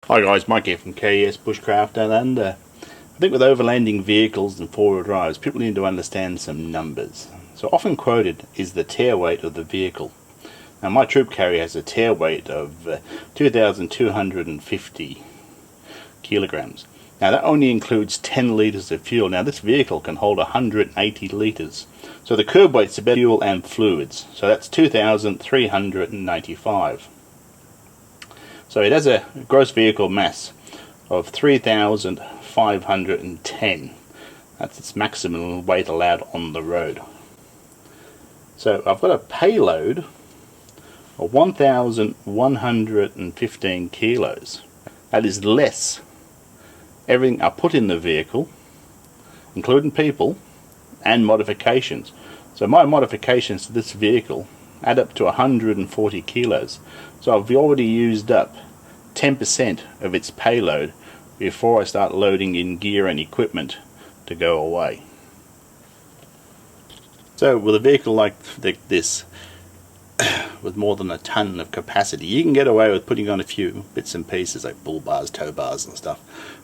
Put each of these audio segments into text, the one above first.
Hi guys, Mike here from KES Bushcraft and I think with overlanding vehicles and four-wheel drives, people need to understand some numbers. So often quoted is the tare weight of the vehicle. Now my troop carrier has a tare weight of 2,250 kilograms. Now that only includes 10 litres of fuel. Now this vehicle can hold 180 litres. So the curb weight's about fuel and fluids. So that's 2,395. So it has a gross vehicle mass of 3,510. That's its maximum weight allowed on the road. So I've got a payload of 1,115 kilos. That is less everything I put in the vehicle, including people and modifications. So my modifications to this vehicle add up to 140 kilos. So I've already used up 10% of its payload before I start loading in gear and equipment to go away. So with a vehicle like this, with more than a ton of capacity, you can get away with putting on a few bits and pieces like bull bars, tow bars and stuff.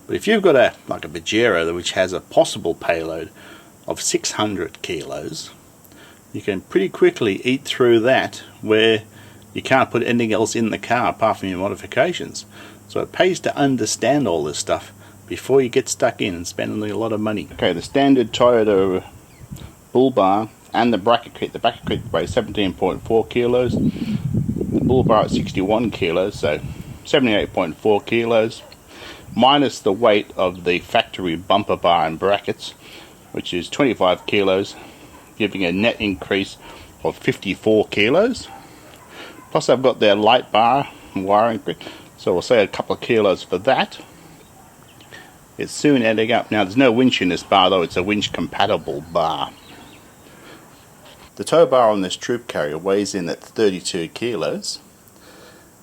But if you've got a Pajero which has a possible payload of 600 kilos, you can pretty quickly eat through that, where you can't put anything else in the car apart from your modifications. So it pays to understand all this stuff before you get stuck in and spending a lot of money. Okay, the standard Toyota bull bar and the bracket kit. The bracket kit weighs 17.4 kilos. The bull bar at 61 kilos, so 78.4 kilos. Minus the weight of the factory bumper bar and brackets, which is 25 kilos, giving a net increase of 54 kilos. Plus I've got their light bar and wiring, so we'll say a couple of kilos for that. It's soon adding up. Now there's no winch in this bar though, it's a winch compatible bar. The tow bar on this troop carrier weighs in at 32 kilos,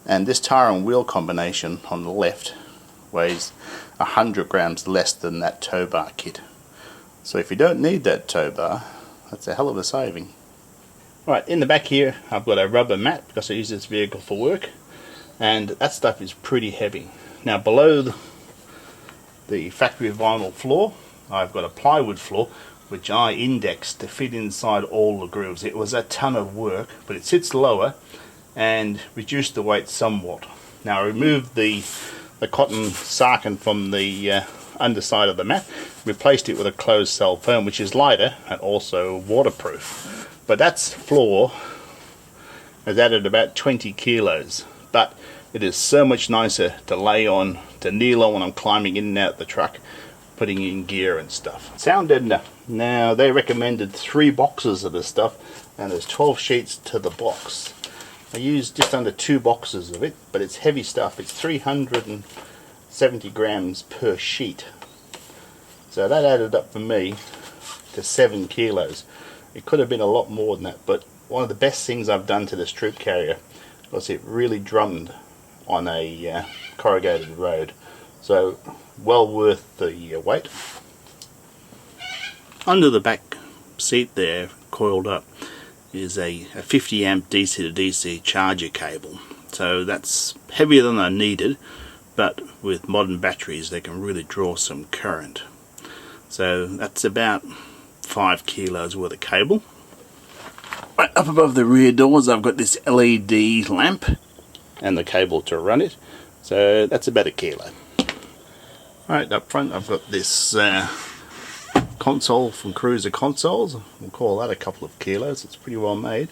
and this tire and wheel combination on the left weighs 100 grams less than that tow bar kit. So if you don't need that tow bar, that's a hell of a saving. Right, in the back here I've got a rubber mat because I use this vehicle for work, and that stuff is pretty heavy. Now below the factory vinyl floor I've got a plywood floor which I indexed to fit inside all the grooves. It was a ton of work, but it sits lower and reduced the weight somewhat. Now I removed the cotton sarkin from the underside of the mat, replaced it with a closed cell foam which is lighter and also waterproof. But that floor has added about 20 kilos, but it is so much nicer to lay on, to kneel on when I'm climbing in and out the truck, putting in gear and stuff. Sound deadener. Now they recommended 3 boxes of this stuff, and there's 12 sheets to the box. I used just under 2 boxes of it, but it's heavy stuff. It's 370 grams per sheet. So that added up for me to 7 kilos. It could have been a lot more than that, but one of the best things I've done to this troop carrier was it really drummed on a corrugated road. So well worth the weight. Under the back seat there, coiled up, is a 50 amp DC to DC charger cable. So that's heavier than I needed, but with modern batteries they can really draw some current. So that's about 5 kilos worth of cable. Right up above the rear doors I've got this LED lamp and the cable to run it, so that's about 1 kilo. Right up front I've got this console from Cruiser Consoles. We'll call that a couple of kilos. It's pretty well made.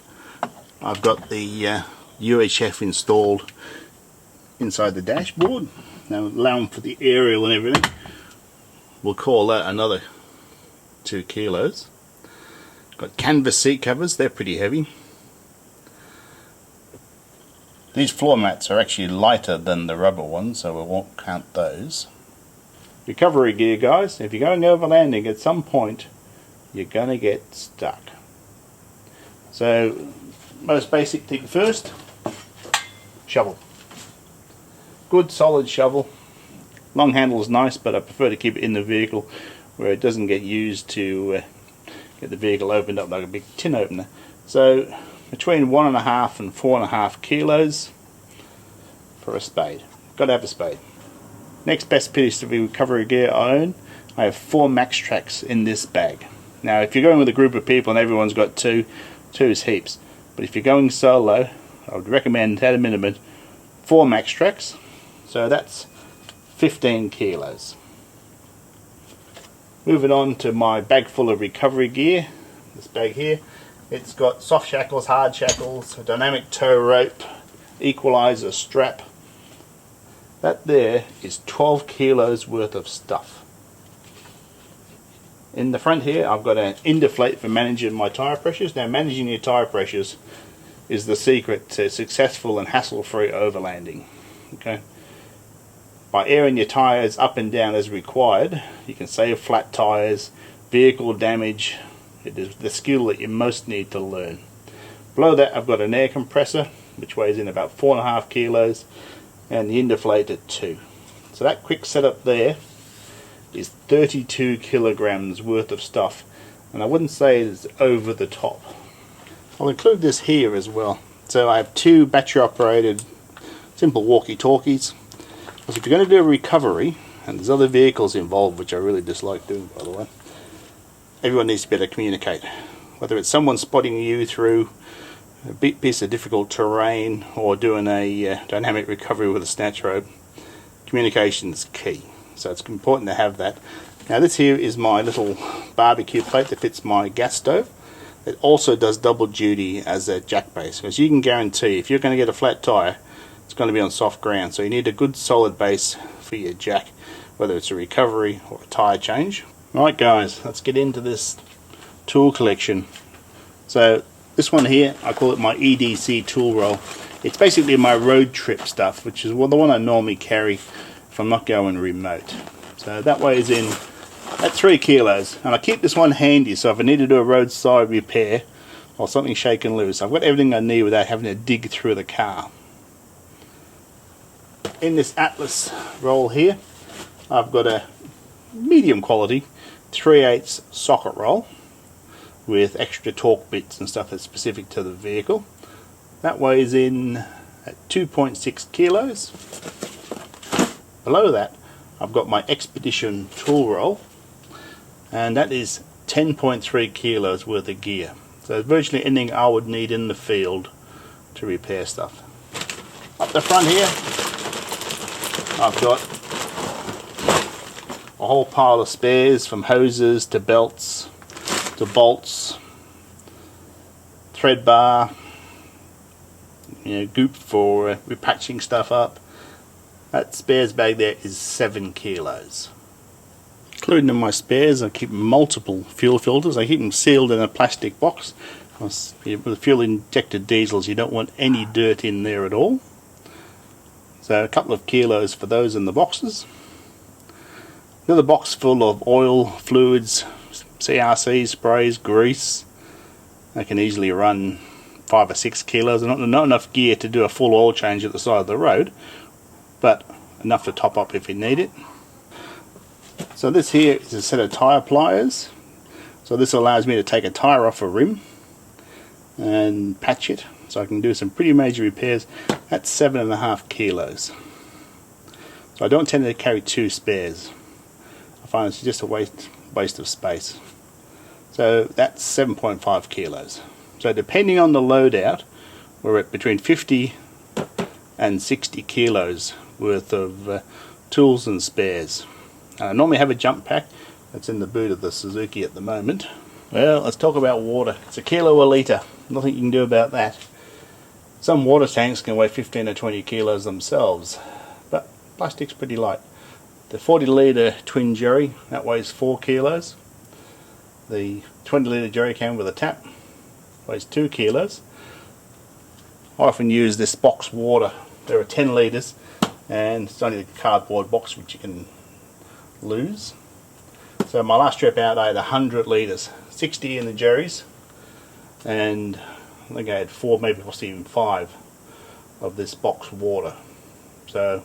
I've got the UHF installed inside the dashboard, now allowing for the aerial and everything. We'll call that another 2 kilos. Got canvas seat covers, they're pretty heavy. These floor mats are actually lighter than the rubber ones, so we won't count those. Recovery gear, guys. If you're going overlanding, at some point you're going to get stuck. So most basic thing first, shovel. Good solid shovel. Long handle is nice, but I prefer to keep it in the vehicle where it doesn't get used to get the vehicle opened up like a big tin opener. So between 1.5 and 4.5 kilos for a spade. Got to have a spade. Next best piece of recovery gear I own, I have 4 max tracks in this bag. Now if you're going with a group of people and everyone's got 2 is heaps. But if you're going solo, I would recommend at a minimum 4 max tracks. So that's 15 kilos. Moving on to my bag full of recovery gear. This bag here, it's got soft shackles, hard shackles, a dynamic tow rope, equalizer strap. That there is 12 kilos worth of stuff. In the front here I've got an indeflate for managing my tyre pressures. Now managing your tyre pressures is the secret to successful and hassle-free overlanding. Okay? By airing your tyres up and down as required, you can save flat tyres, vehicle damage. It is the skill that you most need to learn. Below that I've got an air compressor which weighs in about 4.5 kilos and the indeflate at 2. So that quick setup there is 32 kilograms worth of stuff, and I wouldn't say it's over the top. I'll include this here as well. So I have 2 battery operated simple walkie-talkies. Because if you're going to do a recovery, and there's other vehicles involved which I really dislike doing by the way, everyone needs to be able to communicate. Whether it's someone spotting you through a big piece of difficult terrain or doing a dynamic recovery with a snatch rope, communication is key. So it's important to have that. Now this here is my little barbecue plate that fits my gas stove. It also does double duty as a jack base, because you can guarantee if you're going to get a flat tyre, it's going to be on soft ground. So you need a good solid base for your jack, whether it's a recovery or a tyre change. Right guys, let's get into this tool collection. So this one here, I call it my EDC tool roll. It's basically my road trip stuff, which is the one I normally carry if I'm not going remote. So that weighs in at 3 kilos, and I keep this one handy so if I need to do a roadside repair or something shaken loose, I've got everything I need without having to dig through the car. In this Atlas roll here, I've got a medium quality 3/8 socket roll with extra torque bits and stuff that's specific to the vehicle. That weighs in at 2.6 kilos. Below that I've got my Expedition tool roll, and that is 10.3 kilos worth of gear. So virtually anything I would need in the field to repair stuff. Up the front here I've got a whole pile of spares, from hoses to belts to bolts, thread bar, goop for repatching stuff up. That spares bag there is 7 kilos. Including in my spares, I keep multiple fuel filters. I keep them sealed in a plastic box. With fuel injected diesels, you don't want any dirt in there at all. So a couple of kilos for those in the boxes. Another box full of oil, fluids, CRC, sprays, grease. I can easily run 5 or 6 kilos. Not enough gear to do a full oil change at the side of the road, but enough to top up if you need it. So this here is a set of tyre pliers. So this allows me to take a tyre off a rim and patch it, so I can do some pretty major repairs. That's 7.5 kilos. So I don't tend to carry 2 spares. I find it's just a waste of space. So that's 7.5 kilos. So depending on the loadout, we're at between 50 and 60 kilos worth of tools and spares. I normally have a jump pack that's in the boot of the Suzuki at the moment. Well, let's talk about water. It's a kilo a litre. Nothing you can do about that. Some water tanks can weigh 15 or 20 kilos themselves, but plastic's pretty light. The 40 litre twin jerry, that weighs 4 kilos. The 20 litre jerry can with a tap weighs 2 kilos. I often use this box water. There are 10 litres, and it's only a cardboard box which you can lose. So my last trip out I had 100 litres, 60 in the jerrys, and I think I had 4, maybe possibly even 5 of this box water. So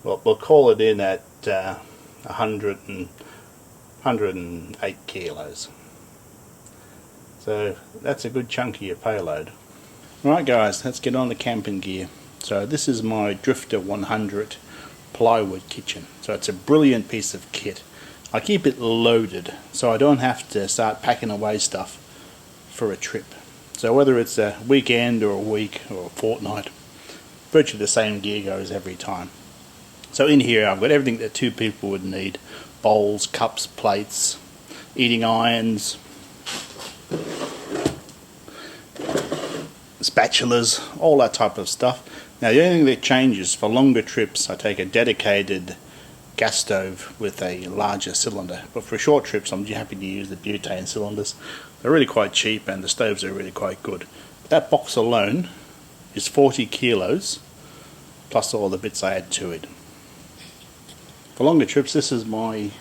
we'll call it in at 108 kilos. So that's a good chunk of your payload. Right guys, let's get on to camping gear. So this is my Drifter 100 plywood kitchen. So it's a brilliant piece of kit. I keep it loaded so I don't have to start packing away stuff for a trip. So whether it's a weekend or a week or a fortnight, virtually the same gear goes every time. So in here I've got everything that two people would need: bowls, cups, plates, eating irons, spatulas, all that type of stuff. Now the only thing that changes for longer trips, I take a dedicated gas stove with a larger cylinder, but for short trips I'm happy to use the butane cylinders. They're really quite cheap and the stoves are really quite good. That box alone is 40 kilos plus all the bits I add to it. For longer trips, this is my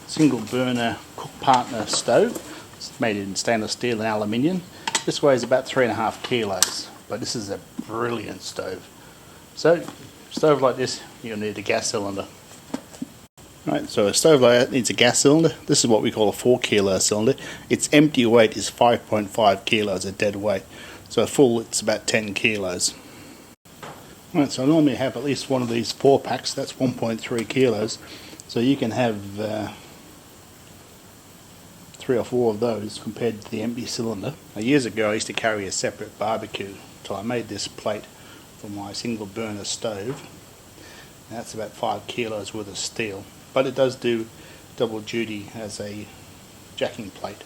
single burner cook partner stove. It's made in stainless steel and aluminium. This weighs about 3.5 kilos, but this is a brilliant stove. So, stove like this, you'll need a gas cylinder. Right, so a stove like that needs a gas cylinder. This is what we call a 4 kilo cylinder. Its empty weight is 5.5 kilos, a dead weight. So full, it's about 10 kilos. Right, so I normally have at least one of these 4 packs. That's 1.3 kilos. So you can have 3 or 4 of those compared to the empty cylinder. Now, years ago I used to carry a separate barbecue, so I made this plate for my single burner stove. Now, that's about 5 kilos worth of steel, but it does do double duty as a jacking plate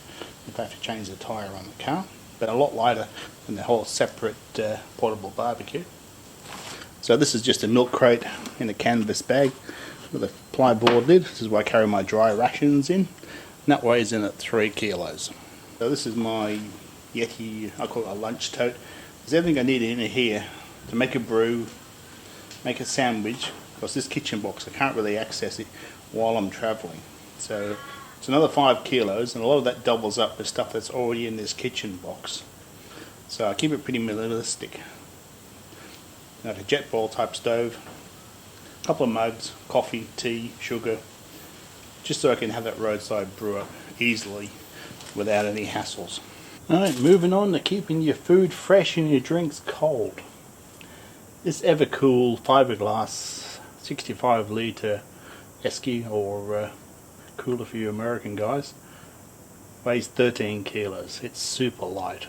if I have to change the tyre on the car, but a lot lighter than the whole separate portable barbecue. So this is just a milk crate in a canvas bag with a plyboard lid. This is where I carry my dry rations in, and that weighs in at 3 kilos. So this is my Yeti, I call it a lunch tote. There's everything I need in here to make a brew, make a sandwich, because this kitchen box I can't really access it while I'm travelling. So it's another 5 kilos, and a lot of that doubles up with stuff that's already in this kitchen box. So I keep it pretty minimalistic. I have a jet ball type stove, a couple of mugs, coffee, tea, sugar, just so I can have that roadside brewer easily without any hassles. Alright, moving on to keeping your food fresh and your drinks cold. This Evercool fiberglass 65 litre esky, or cooler for you American guys, weighs 13 kilos. It's super light.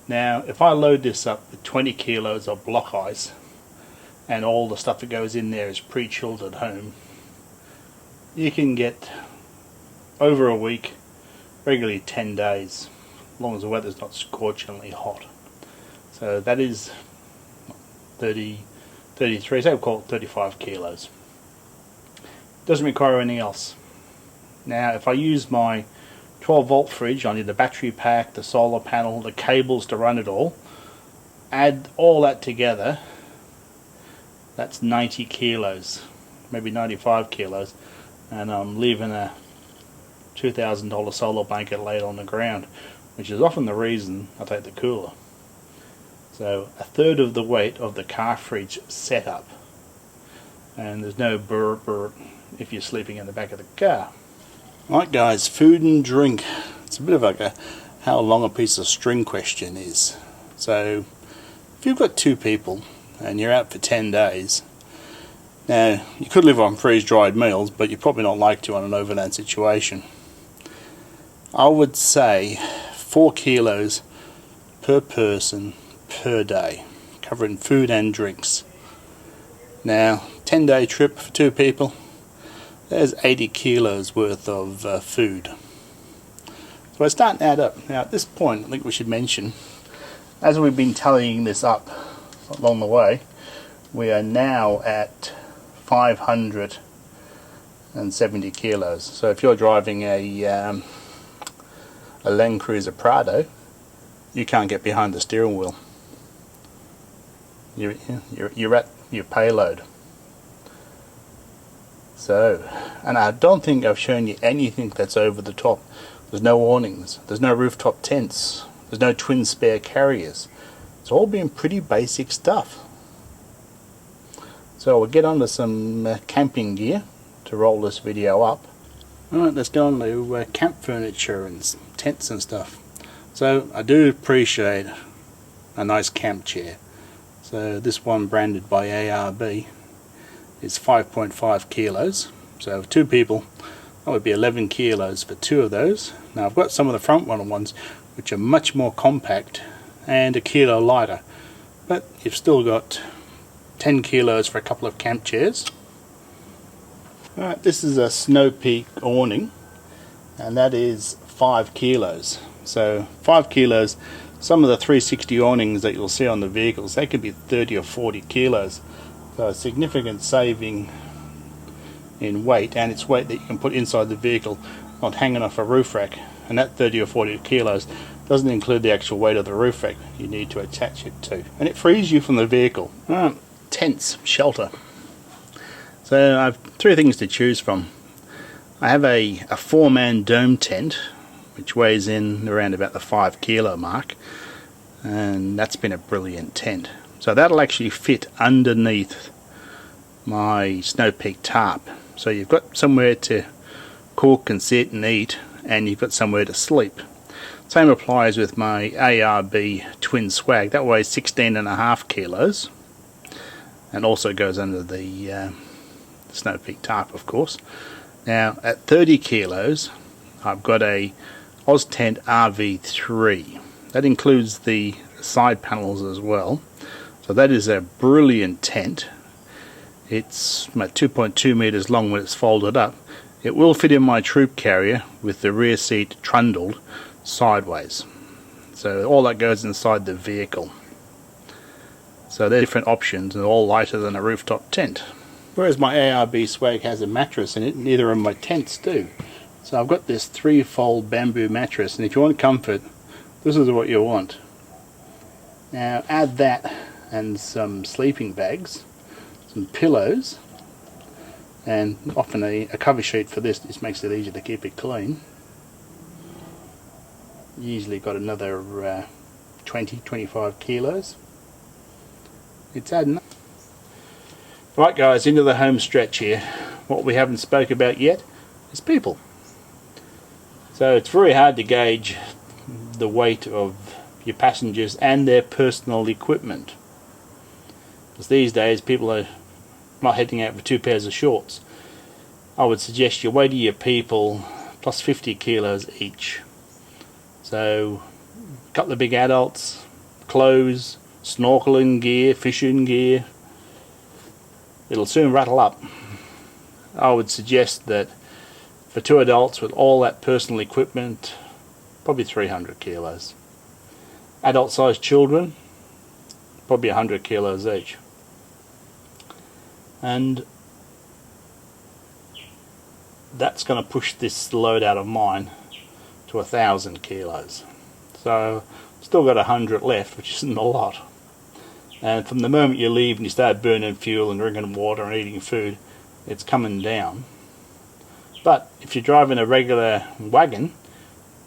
Now if I load this up with 20 kilos of block ice and all the stuff that goes in there is pre-chilled at home, you can get over a week, regularly 10 days, as long as the weather's not scorchingly hot. So that is 30, 33, so we'll call it 35 kilos. Doesn't require anything else. Now if I use my 12 volt fridge, I need the battery pack, the solar panel, the cables to run it all. Add all that together, that's 90 kilos, maybe 95 kilos, and I'm leaving a $2,000 solar blanket laid on the ground, which is often the reason I take the cooler. So a third of the weight of the car fridge setup, and there's no burr if you're sleeping in the back of the car. Right guys, food and drink. It's a bit of like a how long a piece of string question is. So if you've got 2 people and you're out for 10 days, now you could live on freeze-dried meals, but you're probably not like to on an overland situation. I would say 4 kilos per person per day, covering food and drinks. Now 10-day trip for 2 people, there's 80 kilos worth of food. So I start to add up. Now at this point I think we should mention, as we've been tallying this up along the way, we are now at 570 kilos. So if you're driving a Land Cruiser Prado, you can't get behind the steering wheel. You're at your payload. So, and I don't think I've shown you anything that's over the top. There's no awnings, there's no rooftop tents, there's no twin spare carriers. It's all been pretty basic stuff. So we'll get on to some camping gear to roll this video up. Alright, let's go on to camp furniture and tents and stuff. So I do appreciate a nice camp chair. So this one branded by ARB is 5.5 kilos. So for 2 people, that would be 11 kilos for 2 of those. Now I've got some of the front ones which are much more compact and a kilo lighter, but you've still got 10 kilos for a couple of camp chairs. Alright, this is a Snow Peak awning, and that is 5 kilos. So 5 kilos, some of the 360 awnings that you'll see on the vehicles, they could be 30 or 40 kilos. So a significant saving in weight, and it's weight that you can put inside the vehicle, not hanging off a roof rack. And that 30 or 40 kilos doesn't include the actual weight of the roof rack you need to attach it to. And it frees you from the vehicle. Tents, shelter. So I have 3 things to choose from. I have a 4-man dome tent, which weighs in around about the 5 kilo mark, and that's been a brilliant tent. So that'll actually fit underneath my Snow Peak tarp. So you've got somewhere to cook and sit and eat, and you've got somewhere to sleep. Same applies with my ARB twin swag. That weighs 16.5 kilos and also goes under the Snow Peak tarp, of course. Now at 30 kilos I've got a Oztent RV3. That includes the side panels as well. So that is a brilliant tent. It's about 2.2 meters long when it's folded up. It will fit in my troop carrier with the rear seat trundled sideways. So all that goes inside the vehicle. So they're different options, and all lighter than a rooftop tent. Whereas my ARB swag has a mattress in it, neither of my tents do. So I've got this 3-fold bamboo mattress, and if you want comfort, this is what you want. Now add that and some sleeping bags, some pillows, and often a cover sheet for this. This makes it easier to keep it clean. Usually got another 20-25 kilos. It's adding up. Right guys, into the home stretch here. What we haven't spoke about yet is people. So it's very hard to gauge the weight of your passengers and their personal equipment, because these days people are not heading out for 2 pairs of shorts. I would suggest you weigh your people plus 50 kilos each. So a couple of big adults, clothes, snorkeling gear, fishing gear, it'll soon rattle up. I would suggest that for 2 adults with all that personal equipment, probably 300 kilos. Adult sized children, probably 100 kilos each. And that's going to push this load out of mine to 1,000 kilos. So still got 100 left, which isn't a lot. And from the moment you leave and you start burning fuel and drinking water and eating food, it's coming down. But if you're driving a regular wagon,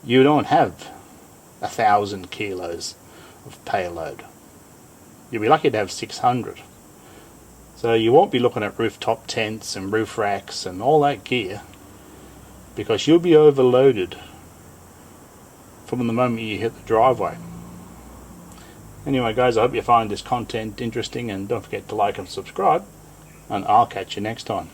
you don't have 1,000 kilos of payload. You'll be lucky to have 600. So you won't be looking at rooftop tents and roof racks and all that gear, because you'll be overloaded from the moment you hit the driveway. Anyway guys, I hope you find this content interesting, and don't forget to like and subscribe, and I'll catch you next time.